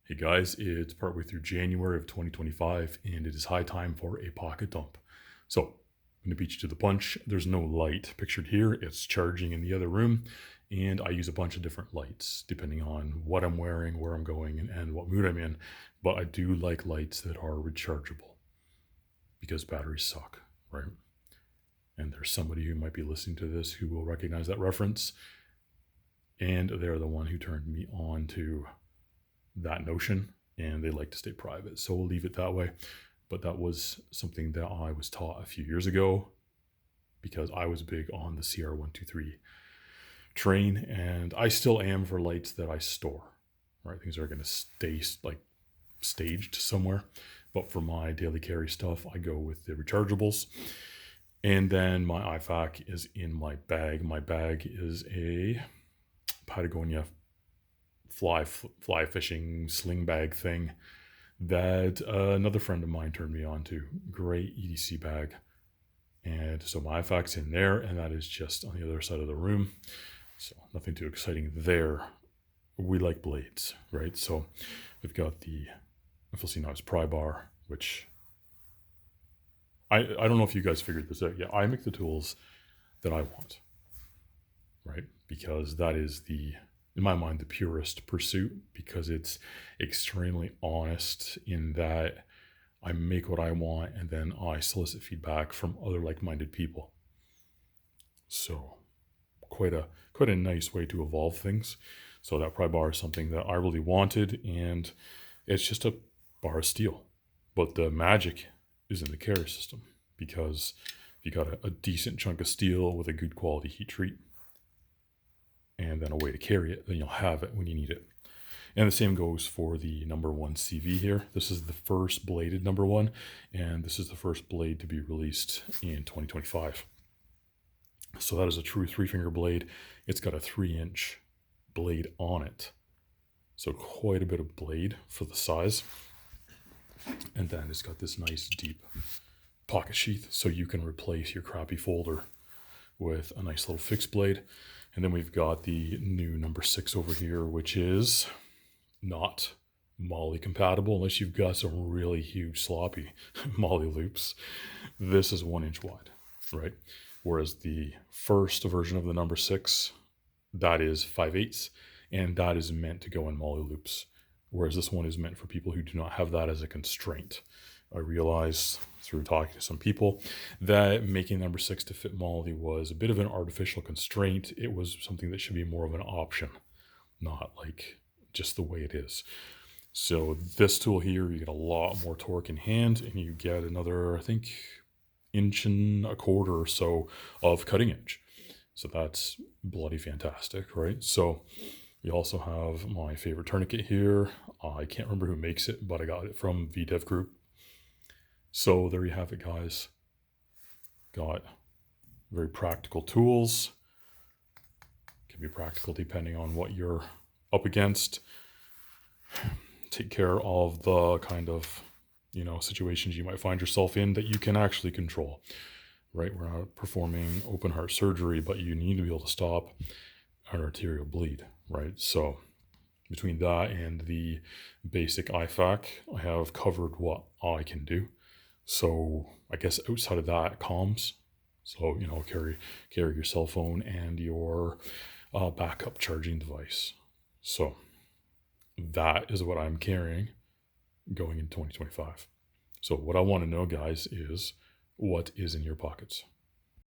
Hey guys, it's partway through January of 2025 and it is high time for a pocket dump. So, I'm going to beat you to the punch. There's no light pictured here, it's charging in the other room, and I use a bunch of different lights depending on what I'm wearing, where I'm going, and what mood I'm in. But I do like lights that are rechargeable because batteries suck, right? And there's somebody who might be listening to this who will recognize that reference, and they're the one who turned me on to that notion, and they like to stay private. So we'll leave it that way. But that was something that I was taught a few years ago because I was big on the CR123 train, and I still am for lights that I store, right? Things are going to stay like staged somewhere. But for my daily carry stuff, I go with the rechargeables. And then my IFAK is in my bag. My bag is a Patagonia fly fishing sling bag thing that another friend of mine turned me on to. Great EDC bag. And so my IFAK's in there, and that is just on the other side of the room. So nothing too exciting there. We like blades, right? So we've got the Infocinox pry bar, which I don't know if you guys figured this out. Yeah, I make the tools that I want, right? Because that is in my mind, the purest pursuit, because it's extremely honest in that I make what I want and then I solicit feedback from other like-minded people. So quite a nice way to evolve things. So that pry bar is something that I really wanted, and it's just a bar of steel. But the magic is in the carry system, because if you got a decent chunk of steel with a good quality heat treat and then a way to carry it, then you'll have it when you need it. And the same goes for the number one CV here. This is the first bladed number one, and this is the first blade to be released in 2025. So that is a true 3-finger blade. It's got a 3-inch blade on it. So quite a bit of blade for the size. And then it's got this nice deep pocket sheath, so you can replace your crappy folder with a nice little fixed blade. And then we've got the new number 6 over here, which is not MOLLE compatible unless you've got some really huge sloppy MOLLE loops. This is 1 inch wide, right? Whereas the first version of the number 6, that is 5/8, and that is meant to go in MOLLE loops. Whereas this one is meant for people who do not have that as a constraint. I realized through talking to some people that making number 6 to fit MOLLE was a bit of an artificial constraint. It was something that should be more of an option, not like just the way it is. So this tool here, you get a lot more torque in hand, and you get another, I think, 1.25 inches or so of cutting edge. So that's bloody fantastic, right? So we also have my favorite tourniquet here. I can't remember who makes it, but I got it from VDev Group. So there you have it, guys. Got very practical tools. Can be practical depending on what you're up against. Take care of the kind of, situations you might find yourself in that you can actually control, right? We're not performing open heart surgery, but you need to be able to stop an arterial bleed, right? So between that and the basic IFAK, I have covered what I can do. So I guess outside of that, comms. So, carry your cell phone and your backup charging device. So that is what I'm carrying going into 2025. So what I want to know, guys, is what is in your pockets?